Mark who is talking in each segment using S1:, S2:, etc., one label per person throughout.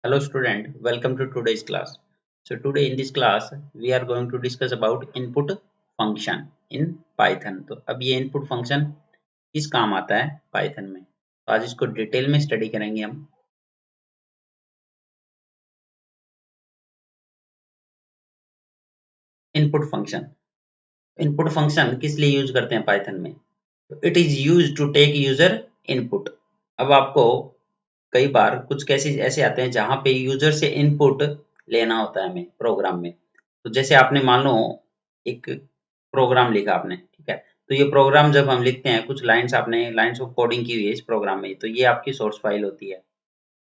S1: Hello student, welcome to today's class. So today in this class we are going to discuss about input function in Python. तो अब ये input function किस काम आता है Python में, तो आज इसको डिटेल में स्टडी करेंगे हम। इनपुट फंक्शन किस लिए यूज करते हैं Python में? It is use to take user input. अब आपको कई बार कुछ केसेस ऐसे आते हैं जहां पे यूजर से इनपुट लेना होता है हमें प्रोग्राम में। तो जैसे आपने मान लो एक प्रोग्राम लिखा आपने, ठीक है, तो ये प्रोग्राम जब हम लिखते हैं, कुछ लाइंस आपने लाइंस ऑफ कोडिंग की हुई है इस प्रोग्राम में, तो ये आपकी सोर्स फाइल होती है।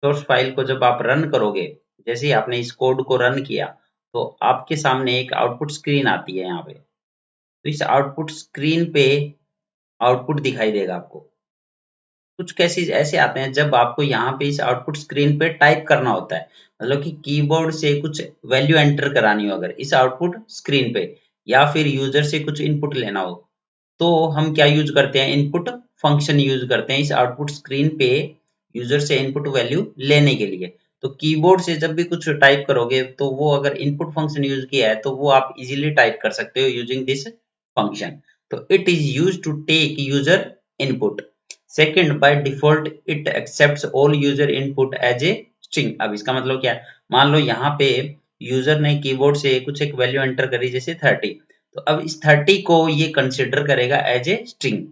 S1: सोर्स फाइल को जब आप रन करोगे, जैसे ही आपने इस कोड को रन किया, तो आपके सामने एक आउटपुट स्क्रीन आती है यहाँ पे। तो इस आउटपुट स्क्रीन पे आउटपुट दिखाई देगा आपको। कुछ केसेस ऐसे आते हैं जब आपको यहाँ पे इस आउटपुट स्क्रीन पे टाइप करना होता है, मतलब कि कीबोर्ड से कुछ वैल्यू एंटर करानी हो अगर इस आउटपुट स्क्रीन पे, या फिर यूजर से कुछ इनपुट लेना हो, तो हम क्या यूज करते हैं, इनपुट फंक्शन यूज करते हैं इस आउटपुट स्क्रीन पे यूजर से इनपुट वैल्यू लेने के लिए। तो कीबोर्ड से जब भी कुछ टाइप करोगे, तो वो अगर इनपुट फंक्शन यूज किया है तो वो आप इजीली टाइप कर सकते हो यूजिंग दिस फंक्शन। तो it is use to take user input. Second, by default it accepts all user input as a string. अब इसका मतलब क्या है, मान लो यहाँ पे यूजर ने कीबोर्ड से कुछ एक वैल्यू एंटर करी, जैसे 30, तो अब इस 30 को ये कंसिडर करेगा एज ए स्ट्रिंग।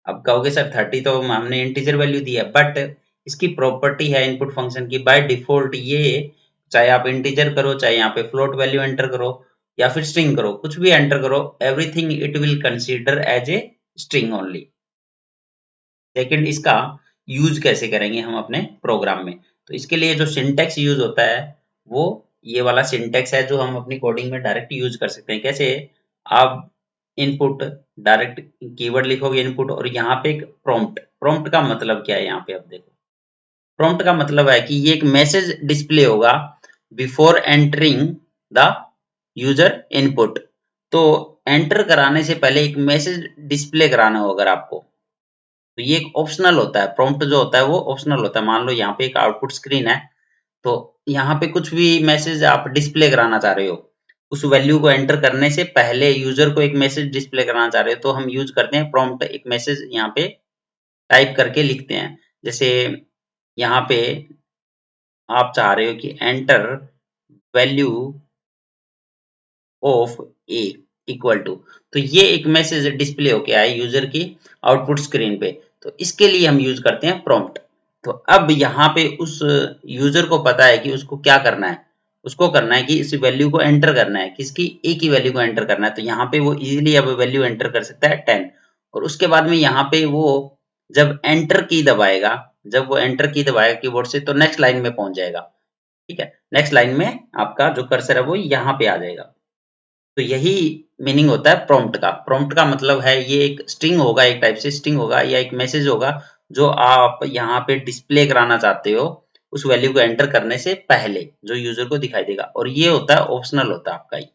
S1: अब कहोगे सर 30 तो हमने इंटीजर वैल्यू दी है, बट इसकी प्रॉपर्टी है इनपुट फंक्शन की, बाय डिफॉल्ट ये चाहे आप इंटीजर करो, चाहे यहाँ पे फ्लोट वैल्यू एंटर करो, या फिर स्ट्रिंग करो, कुछ भी एंटर करो, everything it will consider as a string only. Second, इसका यूज कैसे करेंगे हम अपने प्रोग्राम में, तो इसके लिए जो सिंटेक्स यूज होता है वो ये वाला सिंटेक्स है, जो हम अपनी कोडिंग में डायरेक्ट यूज कर सकते हैं। कैसे? आप इनपुट डायरेक्ट कीवर्ड लिखोगे इनपुट, और यहाँ पे एक प्रॉम्प्ट। प्रॉम्प्ट का मतलब क्या है, यहाँ पे आप देखो, प्रॉम्प्ट का मतलब है कि ये एक मैसेज डिस्प्ले होगा before entering the user input. तो एंटर कराने से पहले एक मैसेज डिस्प्ले कराना होगा अगर आपको, तो ये एक ऑप्शनल होता है। प्रॉम्प्ट जो होता है वो ऑप्शनल होता है। मान लो यहाँ पे एक आउटपुट स्क्रीन है, तो यहाँ पे कुछ भी मैसेज आप डिस्प्ले कराना चाह रहे हो, उस वैल्यू को एंटर करने से पहले यूजर को एक मैसेज डिस्प्ले कराना चाह रहे हो, तो हम यूज करते हैं प्रॉम्प्ट। एक मैसेज यहाँ पे टाइप करके लिखते हैं, जैसे यहाँ पे आप चाह रहे हो कि enter value of a equal to, तो ये एक मैसेज डिस्प्ले होके आए यूजर की आउटपुट स्क्रीन पे, तो इसके लिए हम यूज करते हैं प्रॉम्प्ट। तो अब यहाँ पे उस यूजर को पता है कि उसको क्या करना है, उसको करना है कि इस वैल्यू को एंटर करना है, किसकी, ए की वैल्यू को एंटर करना है। तो यहाँ पे वो इजीली अब वैल्यू एंटर कर सकता है 10, और उसके बाद में यहाँ पे वो जब एंटर की दबाएगा, जब वो एंटर की दबाएगा कीबोर्ड से, तो नेक्स्ट लाइन में पहुंच जाएगा। ठीक है, नेक्स्ट लाइन में आपका जो कर्सर है वो यहाँ पे आ जाएगा। तो यही मीनिंग होता है प्रॉम्प्ट का। प्रॉम्प्ट का मतलब है ये एक स्ट्रिंग होगा, एक टाइप से स्ट्रिंग होगा या एक मैसेज होगा, जो आप यहाँ पे डिस्प्ले कराना चाहते हो उस वैल्यू को एंटर करने से पहले, जो यूजर को दिखाई देगा, और ये होता है ऑप्शनल होता है आपका ही।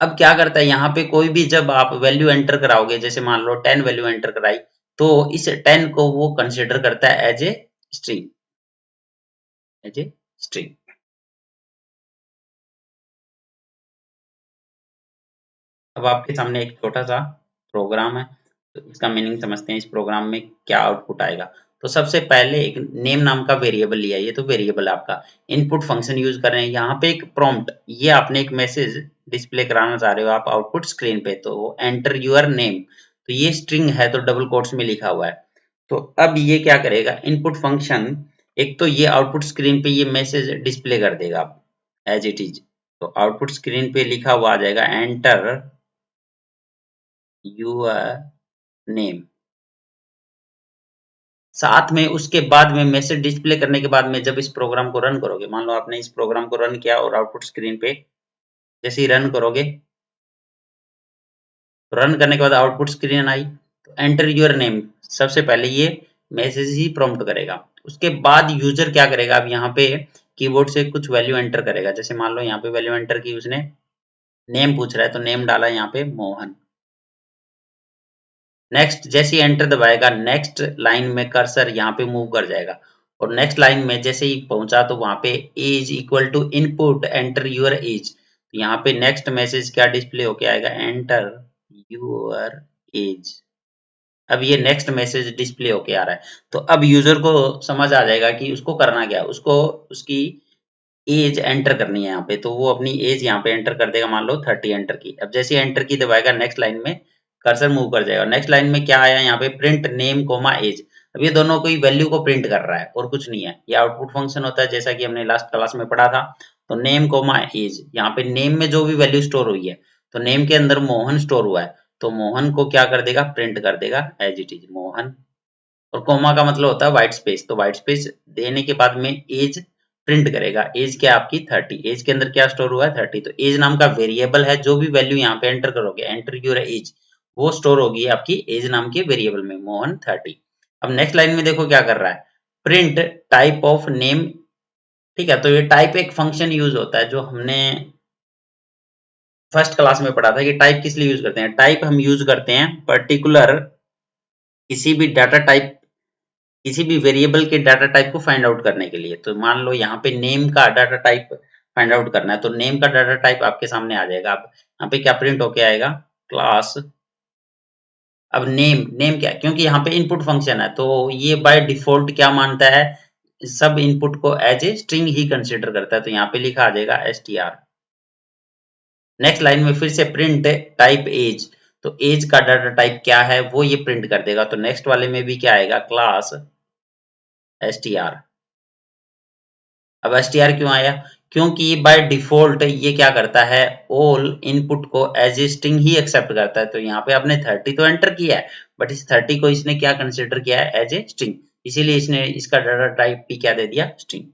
S1: अब क्या करता है, यहाँ पे कोई भी जब आप वैल्यू एंटर कराओगे, जैसे मान लो 10 वैल्यू एंटर कराई, तो इस 10 को वो कंसिडर करता है as a string, as a string. अब आपके सामने एक छोटा सा प्रोग्राम है, तो इसका मीनिंग समझते हैं, इस प्रोग्राम में क्या आउटपुट आएगा। तो सबसे पहले एक नेम नाम का वेरिएबल लिया, ये तो वेरिएबल आपका। इनपुट फंक्शन यूज कर रहे हैं, यहाँ पे एक प्रॉम्प्ट, ये आपने एक मैसेज डिस्प्ले कराना चाह रहे हो आप आउटपुट स्क्रीन पे, तो एंटर यूर नेम, तो ये स्ट्रिंग है तो डबल कोट्स में लिखा हुआ है। तो अब ये क्या करेगा, इनपुट फंक्शन एक तो ये आउटपुट स्क्रीन पे ये मैसेज डिस्प्ले कर देगा एज इट इज। तो आउटपुट स्क्रीन पे लिखा हुआ आ जाएगा एंटर यूर नेम। साथ में उसके बाद में मैसेज डिस्प्ले करने के बाद में जब इस प्रोग्राम को रन करोगे, मान लो आपने इस प्रोग्राम को रन किया और आउटपुट स्क्रीन पे जैसे ही रन करोगे, तो रन करने के बाद आउटपुट स्क्रीन आई, तो एंटर यूर नेम, सबसे पहले ये मैसेज ही प्रॉम्प्ट करेगा। उसके बाद यूजर क्या करेगा, अब यहाँ पे कीबोर्ड से कुछ वैल्यू एंटर करेगा, जैसे मान लो यहाँ पे वैल्यू एंटर की उसने, नेम पूछ रहा है तो नेम डाला यहाँ पे मोहन। नेक्स्ट जैसे ही एंटर दबाएगा नेक्स्ट लाइन में कर्सर यहाँ पे मूव कर जाएगा और नेक्स्ट लाइन में जैसे ही पहुंचा तो वहां पे age equal to input enter your age, तो यहाँ पे नेक्स्ट मैसेज क्या डिस्प्ले होके आएगा, एंटर यूर एज। अब ये नेक्स्ट मैसेज डिस्प्ले होके आ रहा है, तो अब यूजर को समझ आ जाएगा कि उसको करना क्या है, उसको उसकी एज एंटर करनी है यहाँ पे, तो वो अपनी एज यहाँ पे एंटर कर देगा, मान लो 30 एंटर की। अब जैसे एंटर की दबाएगा नेक्स्ट लाइन में कर्सर मूव कर जाएगा। नेक्स्ट लाइन में क्या आया यहाँ पे, प्रिंट नेम कोमा एज। अब ये दोनों की वैल्यू को प्रिंट कर रहा है और कुछ नहीं है, ये आउटपुट फंक्शन होता है जैसा कि हमने लास्ट क्लास में पढ़ा था। तो नेम कोमा एज, यहाँ पे नेम में जो भी वैल्यू स्टोर हुई है, तो नेम के अंदर मोहन स्टोर हुआ है, तो मोहन को क्या कर देगा, प्रिंट कर देगा एज इट इज मोहन। और कोमा का मतलब होता है व्हाइट स्पेस, तो व्हाइट स्पेस देने के बाद में एज प्रिंट करेगा। एज क्या आपकी 30, एज के अंदर क्या स्टोर हुआ है 30, तो एज नाम का वेरिएबल है, जो भी वैल्यू यहाँ पे एंटर करोगे एंटर यूर एज, वो स्टोर होगी आपकी एज नाम के वेरिएबल में मोहन 30। अब नेक्स्ट लाइन में देखो क्या कर रहा है, प्रिंट टाइप ऑफ नेम। ठीक है, तो ये टाइप एक फंक्शन यूज होता है जो हमने फर्स्ट क्लास में पढ़ा था कि टाइप किस लिए यूज करते हैं। टाइप हम यूज करते हैं पर्टिकुलर किसी भी डाटा टाइप, किसी भी वेरिएबल के डाटा टाइप को फाइंड आउट करने के लिए। तो मान लो यहाँ पे नेम का डाटा टाइप फाइंड आउट करना है, तो नेम का डाटा टाइप आपके सामने आ जाएगा। अब यहाँ पे क्या प्रिंट होके आएगा, क्लास। अब नेम, नेम क्या है, क्योंकि यहाँ पे इनपुट फंक्शन है तो ये बाय डिफॉल्ट क्या मानता है, सब इनपुट को एज ए स्ट्रिंग ही कंसिडर करता है, तो यहाँ पे लिखा आ जाएगा str। नेक्स्ट लाइन में फिर से प्रिंट टाइप एज, तो एज का डाटा टाइप क्या है वो ये प्रिंट कर देगा। तो नेक्स्ट वाले में भी क्या आएगा, क्लास str। अब str क्यों आया, क्योंकि बाय डिफॉल्ट ये क्या करता है, ऑल इनपुट को एज ए स्ट्रिंग ही एक्सेप्ट करता है। तो यहाँ पे आपने 30 तो एंटर किया है, बट इस 30 को इसने क्या कंसिडर किया है, एज ए स्ट्रिंग, इसीलिए इसने इसका डाटा टाइप भी क्या दे दिया, स्ट्रिंग।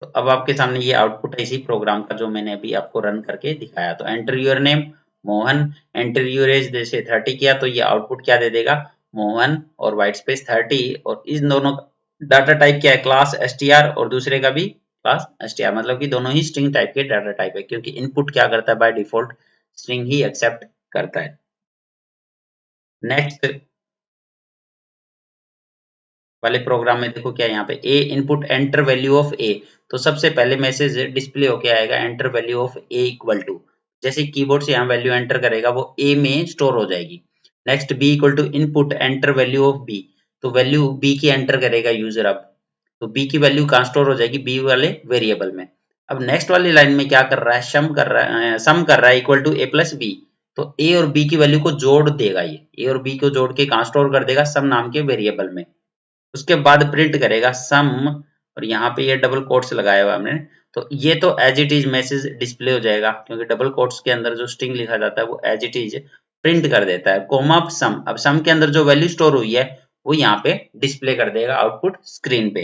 S1: तो अब आपके सामने ये आउटपुट है इसी प्रोग्राम का जो मैंने अभी आपको रन करके दिखाया। तो enter your name Mohan, enter your age जैसे 30 किया तो ये आउटपुट क्या दे देगा, मोहन और व्हाइट स्पेस 30। और इन दोनों का डाटा टाइप क्या है, क्लास str, और दूसरे का भी क्लास str, मतलब कि दोनों ही स्ट्रिंग टाइप के डाटा टाइप है, क्योंकि इनपुट क्या करता है बाय डिफॉल्ट स्ट्रिंग ही एक्सेप्ट करता है। नेक्स्ट वाले प्रोग्राम में देखो क्या, यहाँ पे a input enter value of a, तो सबसे पहले मैसेज डिस्प्ले होके आएगा enter value of a equal to, जैसे कीबोर्ड से यहाँ वैल्यू एंटर करेगा वो ए में स्टोर हो जाएगी। Next b equal to input enter value of b, तो वैल्यू बी की एंटर करेगा यूजर। अब तो बी की वैल्यू कहाँ स्टोर हो जाएगी, बी वाले वेरिएबल में। अब नेक्स्ट वाली लाइन में क्या कर रहा है, सम कर रहा है equal to a plus b, तो ए और बी की वैल्यू को जोड़ देगा, ये ए और बी को जोड़ के कहाँ स्टोर कर देगा, सम नाम के वेरिएबल में। उसके बाद प्रिंट करेगा सम, और यहाँ पे ये डबल कोट्स लगाया हुआ हमने, तो ये तो as it is message display हो जाएगा, क्योंकि डबल कोट्स के अंदर जो स्ट्रिंग लिखा जाता है वो एज इट इज प्रिंट कर देता है, कोमा सम। अब सम के अंदर जो वैल्यू स्टोर हुई है वो यहाँ पे डिस्प्ले कर देगा आउटपुट स्क्रीन पे।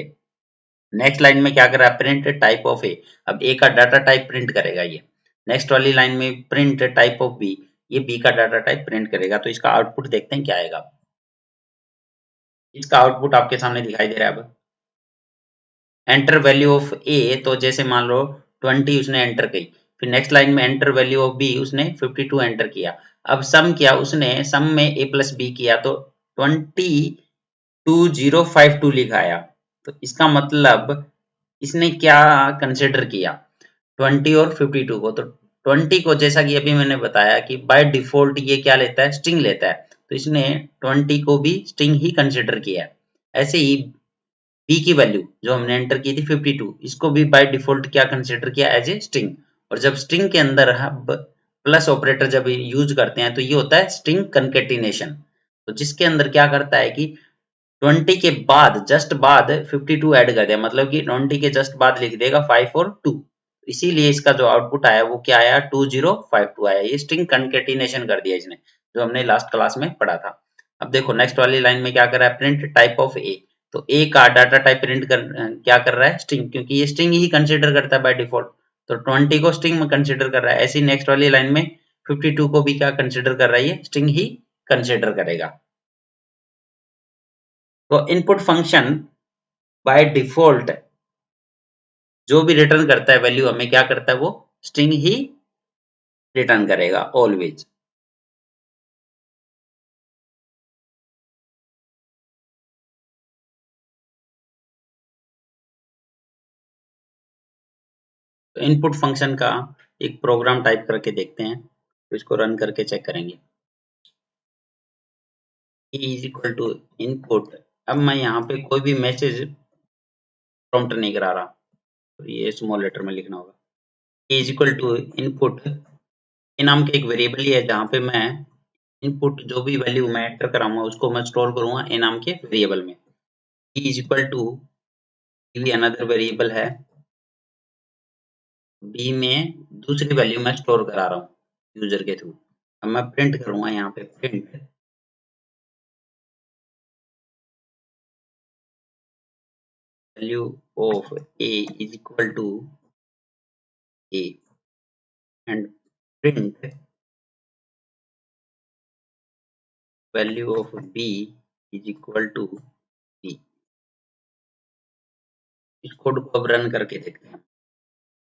S1: नेक्स्ट लाइन में क्या कर रहा है, प्रिंट टाइप ऑफ ए, अब ए का डाटा टाइप प्रिंट करेगा ये। नेक्स्ट वाली लाइन में प्रिंट टाइप ऑफ बी, ये बी का डाटा टाइप प्रिंट करेगा। तो इसका आउटपुट देखते हैं क्या आएगा। इसका आउटपुट आपके सामने दिखाई दे रहा है। अब एंटर वैल्यू ऑफ ए, तो जैसे मान लो 20 उसने एंटर की, फिर नेक्स्ट लाइन में एंटर वैल्यू ऑफ बी उसने 52 एंटर किया। अब सम किया उसने, सम में ए प्लस बी किया तो 22052 लिखा आया। तो इसका मतलब इसने क्या कंसिडर किया, 20 और 52 को। तो 20 को जैसा कि अभी मैंने बताया कि बाय डिफॉल्ट ये क्या लेता है, स्ट्रिंग लेता है, तो इसने 20 को भी स्ट्रिंग ही कंसिडर किया है। ऐसे ही बी की वैल्यू जो हमने एंटर की थी 52, इसको भी बाय डिफॉल्ट क्या कंसिडर किया, एज ए स्ट्रिंग। और जब स्ट्रिंग के अंदर हम प्लस ऑपरेटर जब यूज करते हैं तो ये होता है स्ट्रिंग कंकेटिनेशन। तो जिसके अंदर क्या करता है कि 20 के बाद जस्ट बाद 52 ऐड कर दिया, मतलब कि 20 के जस्ट बाद लिख देगा 5 और 2, इसीलिए इसका जो आउटपुट आया वो क्या आया, 2052 आया। ये स्ट्रिंग कंकेटिनेशन कर दिया इसने, जो हमने लास्ट क्लास में पढ़ा था। अब देखो नेक्स्ट वाली लाइन में क्या कर रहा है, प्रिंट टाइप ऑफ ए, तो ए का डाटा टाइप प्रिंट कर क्या कर रहा है, स्ट्रिंग, क्योंकि ये स्ट्रिंग ही कंसिडर करता है बाय डिफॉल्ट। तो 20 को स्ट्रिंग में कंसिडर कर रहा है, ऐसी नेक्स्ट वाली लाइन में 52 को भी क्या कंसिडर कर रहा है, स्ट्रिंग ही कंसिडर करेगा। तो इनपुट फंक्शन बाय डिफॉल्ट जो भी रिटर्न करता है वैल्यू, हमें क्या करता है वो स्ट्रिंग ही रिटर्न करेगा ऑलवेज। तो इनपुट फंक्शन का एक प्रोग्राम टाइप करके देखते हैं, तो इसको रन करके चेक करेंगे। E is equal to input. अब मैं यहाँ पे कोई भी मैसेज प्रॉम्प्ट नहीं करा रहा, तो ये स्मॉल लेटर में लिखना होगा। E is equal to input, ये नाम के एक वेरिएबल ही है जहाँ पे मैं इनपुट जो भी वैल्यू मैं एंटर कराऊंगा उसको मैं स्टोर करूंगा ए नाम के वेरिएबल में। E is equal to b another variable है, बी में दूसरी वैल्यू मैं स्टोर करा रहा हूँ यूजर के थ्रू। अब मैं प्रिंट करूंगा यहाँ पे print value of a is equal to a and print value of b is equal to b. इस कोड को अब रन करके देखते हैं।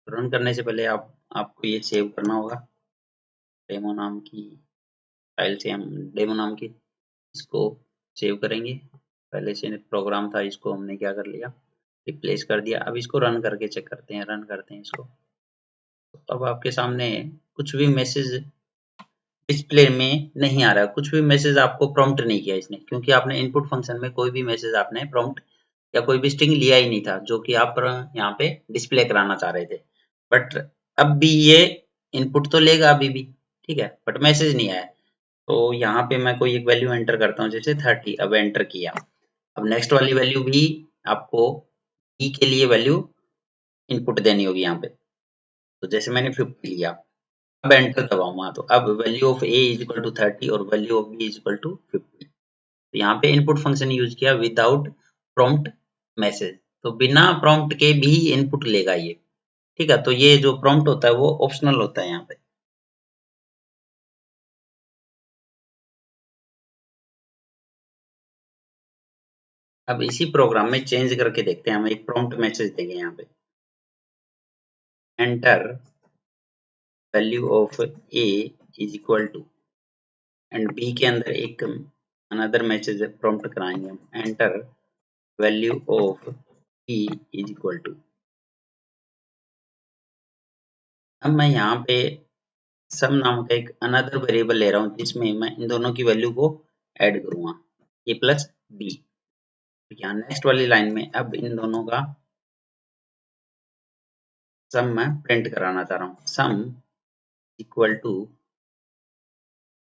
S1: रन करने से पहले आपको ये सेव करना होगा। डेमो नाम की फाइल से हम डेमो नाम की इसको सेव करेंगे। पहले से प्रोग्राम था, इसको हमने क्या कर लिया, रिप्लेस कर दिया। अब इसको रन करके चेक करते हैं, रन करते हैं इसको। तो अब आपके सामने कुछ भी मैसेज डिस्प्ले में नहीं आ रहा है, कुछ भी मैसेज आपको प्रॉम्प्ट नहीं किया इसने, क्योंकि आपने इनपुट फंक्शन में कोई भी मैसेज आपने प्रॉम्प्ट या कोई भी स्ट्रिंग लिया ही नहीं था जो कि आप यहाँ पे डिस्प्ले कराना चाह रहे थे। बट अब भी ये इनपुट तो लेगा अभी भी, ठीक है, बट मैसेज नहीं आया। तो यहाँ पे मैं कोई एक वैल्यू एंटर करता हूँ, जैसे 30। अब एंटर किया, अब नेक्स्ट वाली वैल्यू भी आपको ई के लिए वैल्यू इनपुट देनी होगी यहाँ पे। तो जैसे मैंने 50 लिया, अब एंटर दबाऊंगा, तो अब value of a is equal to 30 और value of b is equal to 50। तो यहाँ पे इनपुट फंक्शन यूज किया विदाउट प्रॉम्प्ट मैसेज, तो बिना प्रॉम्प्ट के भी इनपुट लेगा ये, ठीक है। तो ये जो प्रॉम्प्ट होता है वो ऑप्शनल होता है यहाँ पे। अब इसी प्रोग्राम में चेंज करके देखते हैं, हम एक प्रॉम्प्ट मैसेज देंगे यहाँ पे, enter value of a is equal to, and b के अंदर एक अनदर मैसेज प्रॉम्प्ट कराएंगे हम, enter value of b is equal to. अब मैं यहाँ पे सम नाम का एक अनदर वेरिएबल ले रहा हूँ जिसमें मैं इन दोनों की वैल्यू को ऐड करूंगा, ए प्लस बी। यहाँ नेक्स्ट वाली लाइन में अब इन दोनों का सम मैं प्रिंट कराना चाह रहा हूँ, सम इक्वल टू,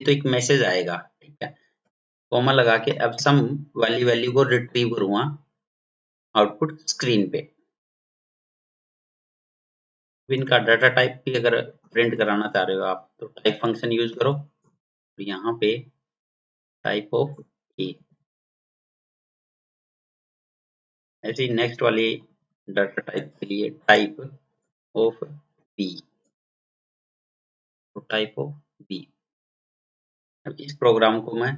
S1: तो एक मैसेज आएगा, ठीक है, कॉमा लगा के अब सम वाली वैल्यू को रिट्रीव करूंगा आउटपुट स्क्रीन पे। इनका डाटा टाइप भी अगर प्रिंट कराना चाह रहे हो आप तो टाइप फंक्शन यूज करो, तो यहाँ पे टाइप ऑफ ए, ऐसे ही नेक्स्ट वाली डाटा टाइप के लिए टाइप ऑफ बी, तो टाइप ऑफ बी। अब इस प्रोग्राम को मैं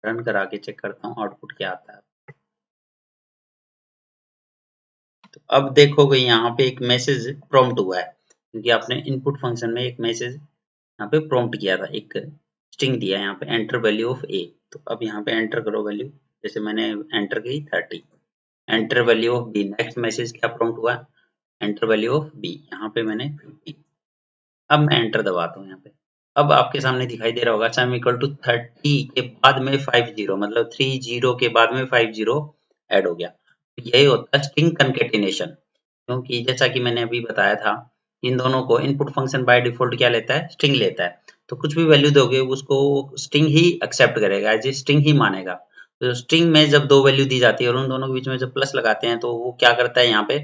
S1: रन करा के चेक करता हूँ आउटपुट क्या आता है। तो अब देखोगे यहाँ पे एक मैसेज प्रॉम्प्ट हुआ है, क्योंकि आपने इनपुट फंक्शन में एक मैसेज यहाँ पे प्रॉम्प्ट किया था, एक स्ट्रिंग दिया है यहाँ पे, एंटर वैल्यू ऑफ ए। तो अब यहाँ पे एंटर करो वैल्यू, जैसे मैंने एंटर की 30, enter value of b, next message क्या प्रॉम्प्ट हुआ, एंटर वैल्यू ऑफ बी, यहाँ पे मैंने 50। अब मैं एंटर दबाता हूँ यहाँ पे, अब आपके सामने दिखाई दे रहा होगा सम इक्वल टू 30 के बाद में 50, मतलब 30 के बाद में 50 ऐड हो गया। तो यही होता है स्ट्रिंग कंकेटिनेशन, क्योंकि जैसा कि मैंने अभी बताया था, इन दोनों को इनपुट फंक्शन बाय डिफॉल्ट क्या लेता है, स्ट्रिंग लेता है। तो कुछ भी वैल्यू दोगे उसको स्ट्रिंग ही एक्सेप्ट करेगा, एज ए स्ट्रिंग ही मानेगा। तो स्ट्रिंग में जब दो वैल्यू दी जाती है और उन दोनों के बीच में जब प्लस लगाते हैं तो वो क्या करता है, यहाँ पे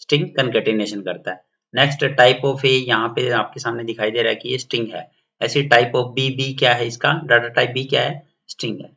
S1: स्ट्रिंग कंकेटिनेशन करता है। नेक्स्ट टाइप ऑफ ए, यहाँ पे आपके सामने दिखाई दे रहा है कि ये स्ट्रिंग है। ऐसी टाइप ऑफ बी, बी क्या है, इसका डाटा टाइप बी क्या है, स्ट्रिंग है।